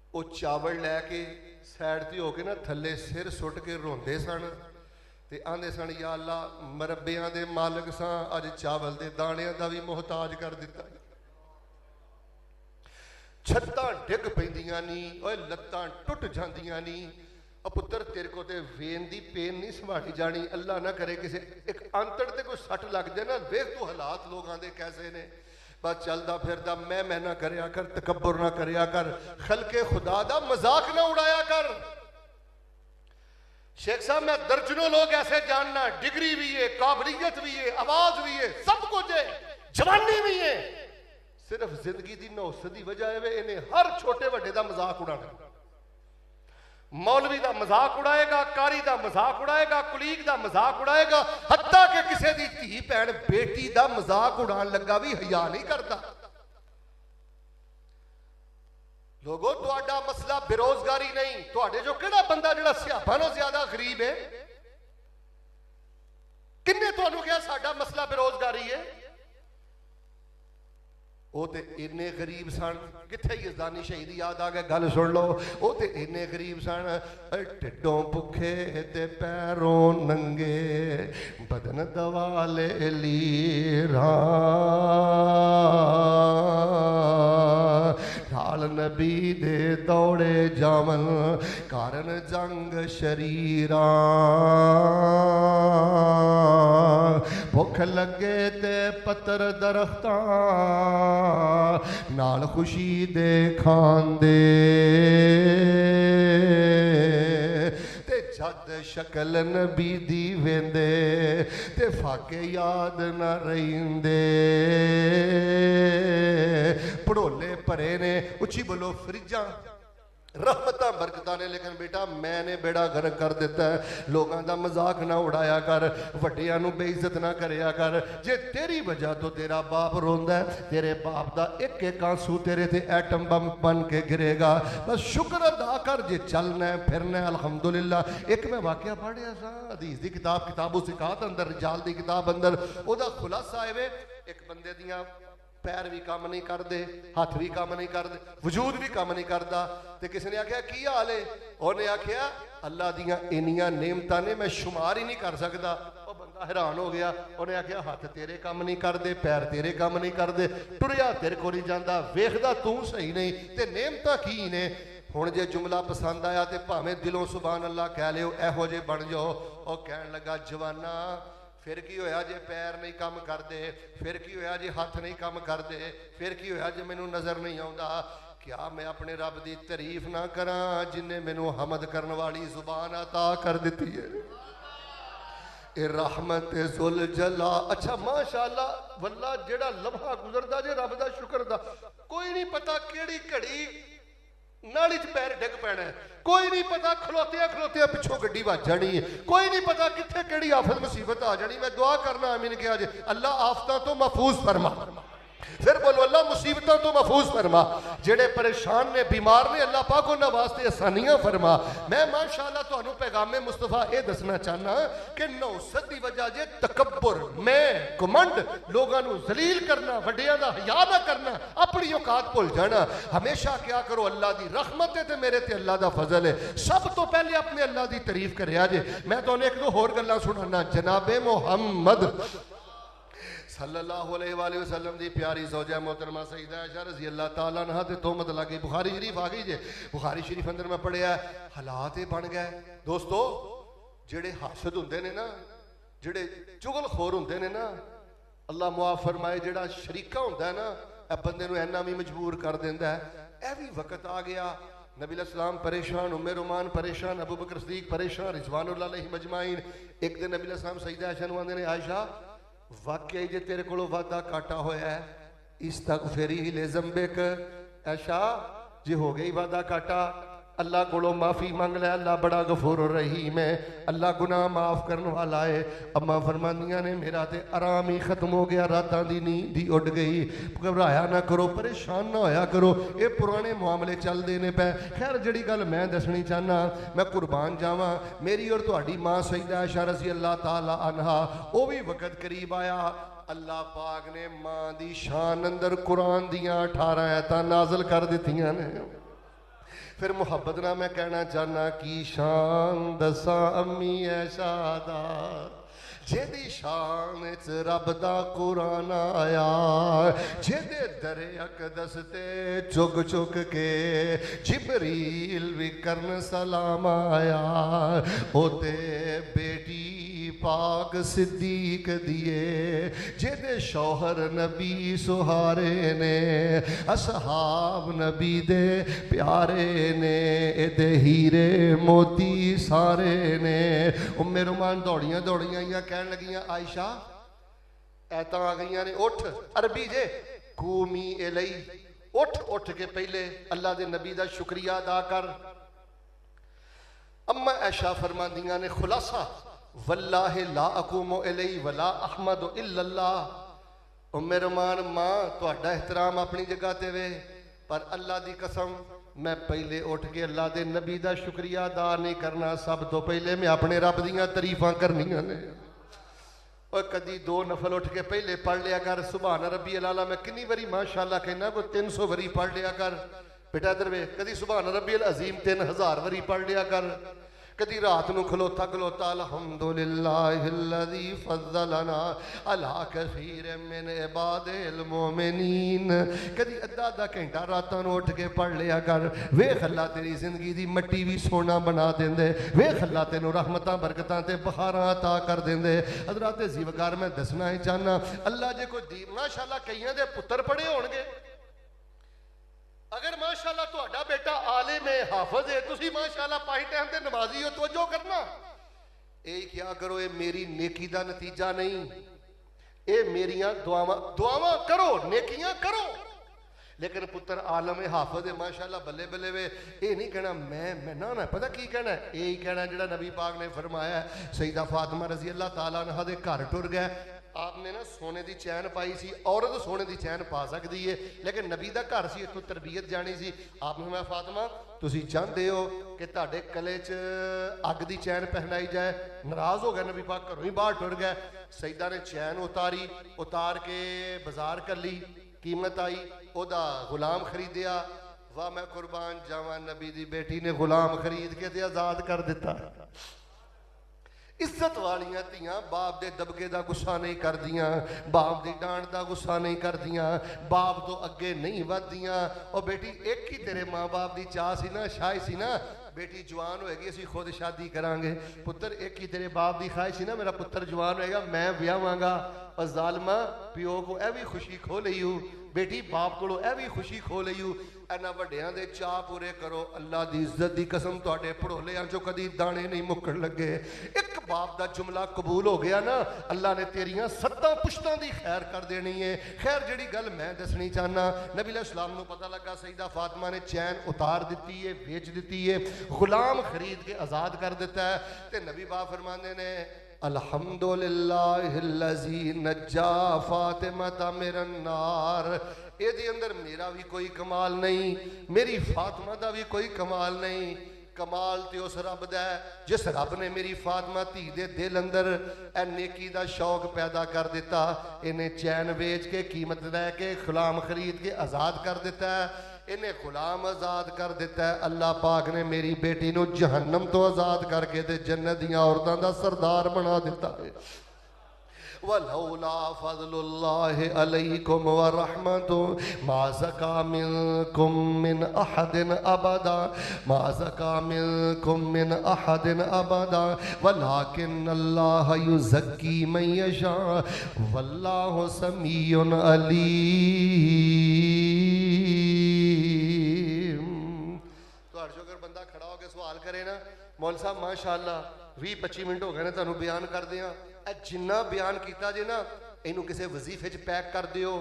वो चावल लैके साइड ते होके ना थले सिर सुट के रोंदे सन ते आंदे सन, या अल्लाह मरब्बियां दे मालिक सां, अज चावल दे दाणियां दा भी मोहताज कर दिता। छत्तां डिग पैंदियां नी, ओए लत्तां टुट जांदियां नी। पुत्र तेरे को ते वेन दी पेन नहीं संभाली जानी, अल्लाह ना करे किसी एक अंतड़ ते कोई सट लग जाए ना, वेख तू हालात लोगों दे कैसे ने। बस चलदा फिरदा मैं ना करया कर, तकब्बुर ना करया कर, खलके खुदा दा मजाक ना उड़ाया कर। शेख साहब मैं दर्जनों लोग ऐसे जानना, डिग्री भी है, काबिलियत भी है, आवाज भी है, सब कुछ है, जवानी भी है, सिर्फ जिंदगी की नौसत की वजह है इन्हें हर छोटे वड्डे का मजाक उड़ाना। मौलवी का मजाक उड़ाएगा, कारी का मजाक उड़ाएगा, कुलीग का मजाक उड़ाएगा, हत्ता कि किसी की धी भैन बेटी का मजाक उड़ान लगा भी हया नहीं करता। लोगों तुहाडा मसला बेरोजगारी नहीं, तुहाडे जो केड़ा बंदा जिहड़ा सियापा नालों ज्यादा गरीब है, किन्ने तुहानू कहा साडा मसला बेरोजगारी है? वो तो इन्ने गरीब सन, किथे यजदानी शहीद याद आ गया, गल सुन लो, वो तो इन्ने गरीब सन, टिड्डों भुखे ते पैरों नंगे, बदन दवाले लीरा, ढाल नबी दे दौड़े जावन, कारण जंग शरीरा, भुख लगे ते पत्तर दरख्तां नाल खुशी दे खांदे, ते जद शक्ल नबी दी वेंदे ते फाके याद न रहिंदे। भड़ोले भरे ने, उची बोलो फ्रिजां रहमतां बरकतां ने, लेकिन बेटा मैंने बेड़ा गर्क कर दिता है। लोगों का मजाक ना उड़ाया कर, वड्डियां नूं बेइज्जत ना करया कर। जे तेरी वजह तो तेरा बाप रोंदा है, तेरे बाप का एक एक आंसू तेरे ते एटम बम बन के गिरेगा। बस शुक्र अदा कर, जे चलना है फिरना है अल्हम्दुलिल्लाह। एक मैं वाकया पढ़िया सा हदीस की किताब, किताबो सिकात अंदर, रिजाल की किताब अंदर, ओदा खुलासा है एक बंदे दियां पैर भी काम नहीं करते, हाथ भी काम नहीं करते, वजूद भी काम नहीं करता। तो किसी ने आख्या की हाल है? उन्हें आख्या अल्लाह दियां इन्नियां नेमतां ने मैं शुमार ही नहीं कर सकता। वो बंदा हैरान हो गया, उन्हें आख्या हाथ तेरे काम नहीं करते, पैर तेरे काम नहीं करते, टुरिया तेरे को नहीं जाता, वेखदा तू सही नहीं, ते नेमतां की ने? हुण जे जुमला पसंद आया तो भावें दिलों सुभान अल्लाह कह लियो, एहो जे बन जाओ। वह कहन लगा जवाना फिर की होया जे पैर नहीं काम करते, फिर की होया जे हाथ नहीं काम करते, फिर की होया जे मैनू नज़र नहीं आता? क्या मैं अपने रब की तारीफ ना करा जिन्हें मैनू हमद करने वाली जुबान अता कर दी है? ए रहमत जुल जला। अच्छा माशाअल्लाह वल्ला जेड़ा लम्हा गुजरदा जे रब दा शुक्र दा, कोई नहीं पता केड़ी घड़ी नाली च पैर डिग पैना है, कोई नहीं पता खलोतिया खलोतिया पिछों गड्डी वज जानी है, कोई नहीं पता कित्थे केड़ी आफत मुसीबत आ जानी। मैं दुआ करना आमीन किया जे अल्लाह आफतां तो महफूज फरमा। फिर बोलो अल्लाह मुसीबतों तो महफूज फरमा, जेड़े परेशान ने बीमार ने अल्लाह पाक उन्हां वास्ते आसानियां फरमा। मैं माशाअल्लाह तुहानू पैगामे मुस्तफा ये दसना चाहना कि नौसत की वजह जे तकब्बुर, मैं घमंड, लोगों को जलील करना, वड्डियां दा हया ना करना, अपनी औकात भुल जाना। हमेशा क्या करो अल्लाह की रहमत है ते मेरे ते अल्लाह का फजल है, सब तो पहले अपने अल्लाह की तारीफ करिया जे। मैं तुहानू एक दो होर गल्लां सुनाना। जनाबे मुहम्मद सल्लल्लाहु अलैहि वसल्लम दी प्यारी ज़ौजा मोहतरमा सईदा आयशा रज़ी अल्लाह तआला अन्हा ते तोहमत लगी। बुखारी शरीफ आ गई जे, बुखारी शरीफ अंदर मैं पढ़िया हालात ये बन गए दोस्तों, जेड़े हासद हुंदे ने ना, जेड़े चुगलखोर हुंदे ने ना, अल्लाह मुआफ फरमाए, जेड़ा शरीका हुंदा है ना, ए बंदे नूं इन्ना भी मजबूर कर देंदा है। ए भी वक्त आ गया, नबी अलैहिस्सलाम परेशान, उम्मे रुमान परेशान, अबू बकर सिद्दीक परेशान, रिजवानुल्लाह अलैहिम अजमाइन। एक दिन नबी अलैहिस्सलाम सईदा आयशा नूं आंदे ने, आयशा वाकई जे तेरे को वादा काटा होया है, इस्तगफिरी ले ज़ंबिक, ऐशा जे हो गई वादा काटा, अल्लाह को माफ़ी मंग लै, अल्लाह बड़ा गफूर रहीम है, अल्लाह गुनाह माफ़ करने वाला है। अम्मा फरमानियां ने मेरा तो आराम ही खत्म हो गया, रातां दी नींद ही उड़ गई। घबराया ना करो, परेशान ना होया करो, ये पुराने मामले चलते ने पै। खैर जिहड़ी गल मैं दसनी चाहना, मैं कुर्बान जावां, मेरी और तुहाडी मां सईदा आयशा रज़ी अल्लाह तआला अन्हा, वो भी वक़्त करीब आया, अल्लाह पाक ने मां दी शान अंदर कुरान दियां 18 आयतां नाज़िल कर दित्तियां ने। फिर मुहब्बत ना मैं कहना चाहना की शान दसा अम्मी ऐशा दा, जेदी शान च रब दा कुरान आया, जेदे दरे अकदस ते चुग चुग के जिबरील भी करन सलाम आया, ओते बेटी पाक सिद्दीक दिए, जेदे शौहर नबी सुहारे ने, असहाब नबी दे प्यारे ने, एदे हीरे मोती सारे ने। उम्मे रुमान दौड़ियां दौड़ियां आइयां, कहन लगियां आयशा ऐतां आ गई ने, उठ, अरबी जे कूमी एलई, उठ, उठ के पहले अल्लाह दे नबी दा शुक्रिया अदा कर। अम्मा ऐशा फरमांदियां ने खुलासा, वल्लाहि ला अकूमु इलैहि वला अहमदु इल्लल्लाह। उम्मे रुमान मां तुहाडा एहतराम अपनी जगह ते वे, पर अल्लाह दी कसम मैं पहले उठ के अल्लाह दे नबी दा शुक्रिया अदा नहीं करना, सब तो पहले मैं अपने रब दियां तारीफां करनियां ने। और कदी दो नफल उठ के पहले पढ़ लिया कर सुभान रब्बी अल-आला। मैं कितनी बारी माशाअल्लाह कहना, कोई 300 बारी पढ़ लिया कर बेटा। इधर वे कदी सुभान रब्बी अल-अज़ीम 3000 बारी पढ़ लिया कर। कदी रात को खलोता खलोता अल्हम्दुलिल्लाहिल्लज़ी फज़्ज़लना अला कसीर मिन इबादिल मोमिनीन, कदी अद्धा अद्धा घंटा रातां नूं उठ के पढ़ लिया कर। वेख अल्लाह तेरी जिंदगी दी मट्टी भी सोना बना देंदे, वेख अल्लाह तेनों रहमतां बरकतां ते बहारां अता कर देंदे। हज़रात ज़ीवकार मैं दसना ही चाहना, अल्लाह जे कोई दी माशाअल्लाह कईयां दे पुत्तर पढ़े होणगे, अगर माशाअल्लाह तुहाडा बेटा आलिम है, हाफिज है, तुसी माशाअल्लाह पाई टाइम ते नमाजी हो, तवज्जो करना। ये क्या करो, ये मेरी नेकी दा नतीजा नहीं, ये मेरियां दुआवां, दुआवां करो, नेकियां करो। लेकिन पुत्र आलम है, हाफिज है, माशाअल्लाह बल्ले बल्ले वे, ये नहीं कहना मैं ना ना, पता की कहना, यही कहना जिहड़ा नबी पाक ने फरमाया, सईदा फातिमा रज़ी अल्लाह तआला अन्हा दे घर टुर गए। आपने ना सोने की चैन पाई सी, औरत सोने की चैन पा सकती है, लेकिन नबी का घर से इतों तरबीयत जानी सी। आपने मैं फातिमा तुसी चाहते हो कि तुहाडे गले च अग की चैन पहनाई जाए, नाराज हो गया नबी पाक, घरों ही बाहर टुर गए। सईदा ने चैन उतारी, उतार के बाजार कर ली, कीमत आई, ओदा गुलाम खरीदिया। वाह मैं कुर्बान जावा, नबी दी बेटी ने गुलाम खरीद के आजाद कर दिता। इज्जत वालियां धीआं बाप दे दबके दा गुस्सा नहीं करदियां, बाप दी डांट दा गुस्सा नहीं करदियां, बाप तो अगे नहीं वधदियां। और बेटी एक ही तेरे माँ बाप दी चाह सी ना, शाह सी ना, बेटी जवान होएगी असीं खुद शादी करांगे। पुत्र एक ही तेरे बाप की ख्वाहिश सी ना, मेरा पुत्र जवान होएगा मैं ब्याहांगा। और जालमा प्यो को यह भी खुशी खो लई हो, बेटी बाप को यह भी खुशी खो लई हो। इन्हां वड्डियां दे चाह पूरे करो, अल्लाह दी इज्जत दी कसम तुहाडे भड़ोलियां चों कदी दाने नहीं मुक्कण लगे। एक बाप दा जुमला कबूल हो गया ना, अल्लाह ने तेरियां 7 पुश्तां दी खैर कर देनी है। खैर जिहड़ी गल मैं दसनी चाहना, नबी अलैहिस्सलाम नूं पता लगा सईदा फातिमा ने चैन उतार दी है, बेच दी है, गुलाम खरीद के आज़ाद कर दिता है। ते नबी बाप फरमांदे ने अल्हम्दुलिल्लाहिल्लज़ी नज्जा फातिमा मिनन नार। ਇਹਦੇ अंदर मेरा भी कोई कमाल नहीं, मेरी फातिमा का भी कोई कमाल नहीं। कमाल तो उस रब दा है जिस रब ने मेरी फातिमा धी दे दिल अंदर ए नेकी दा शौक पैदा कर दिता। इन्हें चैन बेच के कीमत लैके गुलाम खरीद के आज़ाद कर दिता है। इन्हें गुलाम आज़ाद कर दिता है। अल्लाह पाक ने मेरी बेटी नू जहन्नम तो आज़ाद करके ते जन्नत दी औरतां दा सरदार बना दिता है। वलौला फज़लुल्लाहि अलैकुम व रहमतु मा ज़का मिनकुम मिन अहदिन अबदा, मा ज़का मिनकुम मिन अहदिन अबदा वलाकिन्नल्लाह युज़क्की मन यशा वल्लाहु समीउन अलीम। तो हर जो अगर बंदा खड़ा होकर सवाल करे ना, मौलवी साहब माशाअल्लाह 20-25 मिनट हो गए ने तुहानू बयान कर दिया, जिन्ना बयान किया जे ना इनू किसी वजीफे च पैक कर दियो,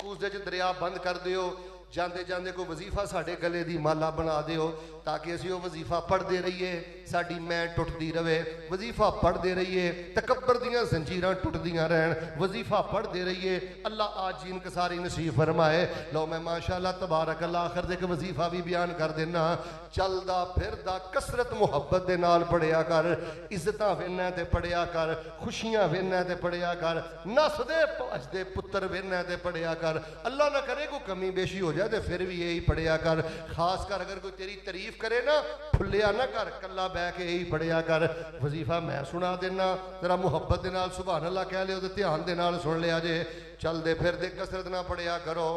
उसदे च दरिया बंद कर दियो, जाते जाते कोई वजीफा साढ़े गले की माला बना दियो ताकि असी वह वजीफा पढ़ते रहिए, साड़ी मैं टुटती रहे। वजीफा पढ़ते रहिए, तकबर दियां जंजीरां टुटदियां रहन, वजीफा पढ़ते रहिए। अल्लाह आज जी इनकसारी नसीब फरमाए। लो मैं माशाअल्लाह तबारक अल्लाह आखिर दे वजीफा भी बयान कर देना। चलदा फिरदा कसरत मुहब्बत दे नाल पढ़िया कर, इज्जतां वेना ते पढ़िया कर, खुशियां वेना ते पढ़िया कर, नसदे भजदे पुत्र वेना ते पढ़िया कर। अल्लाह ना करे कोई कमी बेशी हो जाए तो फिर भी यही पढ़िया कर। खास कर अगर कोई तेरी तारीफ करे ना, फुलिया ना कर, कला बह के यही पढ़िया कर। वजीफा मैं सुना देना, जरा मुहब्बत दे नाल सुभान अल्लाह कह लियो तो ध्यान दे नाल सुन लिया जे। चलदे फिरदे कसरत ना पढ़िया करो।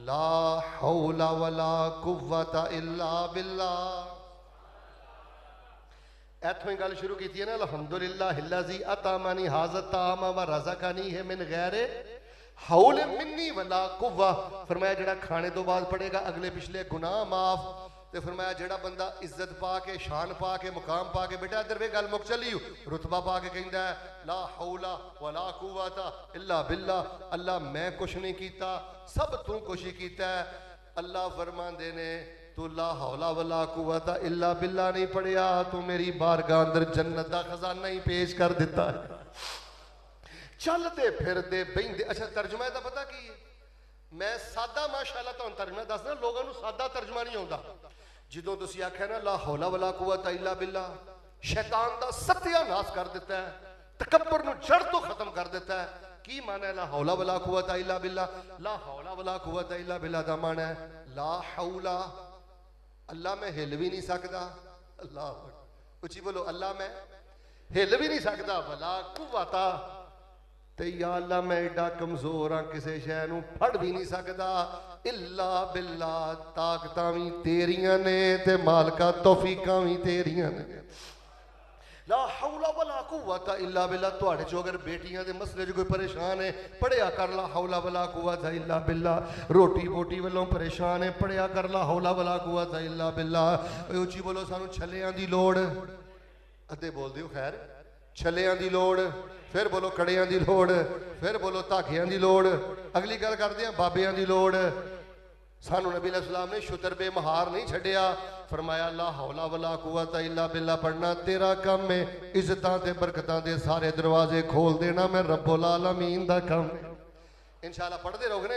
ला हौला वला कुव्वता इल्ला बिल्लाह। इत्थों ही गल शुरू की है ना, अल्हम्दुलिल्लाहिल्लज़ी अतामनी हाज़ा ताम व रज़क़नी है मिन गैरे हौल मिन्नी वला कुव्वा। फरमाया जेड़ा खाने तो बाद पढ़ेगा अगले पिछले गुनाह माफ। तो फरमाया जेड़ा बंदा इज्जत पा के, शान पा के, मुकाम पा के, बेटा इधर वे गल मुक चली, रुतबा पा के कहता है ला हौला वला कुव्वता इल्ला बिल्लाह। अल्लाह मैं कुछ नहीं किया, सब तू कुछ ही किया है। अल्लाह फरमांदे ने तू ला हौला वला कुव्वता इल्ला बिल्लाह नहीं पढ़िया, तू मेरी बारगाह अंदर जन्नत दा खजाना ही पेश कर दिता है। चलते फिरते बहिंदे। अच्छा तर्जमा इसका पता की है? मैं सादा माशाअल्लाह तुहानू तर्जमा दसना, लोगों को सादा तर्जमा नहीं आता। जो तुम आख्या ना ला हौला वला कुव्वता इल्ला बिल्लाह, शैतान का सत्यानाश कर दिता है, तकब्बर नू जड़ तो खत्म कर दिता है। की माना है ला हौला वला कुव्वता इल्ला बिल्लाह? ला हौला वला कुव्वता इल्ला बिल्लाह का माना है ला हौला, अल्लाह मैं हिल भी नहीं सकता। अल्लाह उची बोलो, अल्लाह मैं हिल भी नहीं सकता। वला कुव्वता ते या अल्लाह मैं एडा कमजोर हाँ, किसी शय नू फड़ भी नहीं सकता। इल्ला बिल्लाह, ताकतां भी तेरियां ने ते मालका तौफीकां भी तेरियां ने। ला हौला वला कुव्वता इल्ला बिल्लाह। तुहाडे चो अगर बेटियां दे मसले च कोई परेशान है, पढ़िया कर ला हौला वला कुव्वता इल्ला बिल्लाह। रोटी बोटी वालों परेशान है, पढ़िया कर ला हौला वला कुव्वता इल्ला बिल्लाह। उची बोलो सानू छलियां दी लोड़, अद्धे बोल दियो खैर, छलियां दी लोड़, फिर बोलो कड़ियां दी लोड़, फिर बोलो धागियां दी लोड़, अगली गल करते हैं बाबियां दी लोड़। सानू नबी अलैहिस्सलाम ने शुतर बेमहार नहीं छड्डिया। फरमाया ला हौला वला कुव्वता इल्ला बिल्लाह पढ़ना तेरा काम है, इज्जतां ते बरकतां दे सारे दरवाजे खोल देना मैं रब्बुल आलमीन दा काम। इंशाअल्लाह पढ़ते रहोगे ना।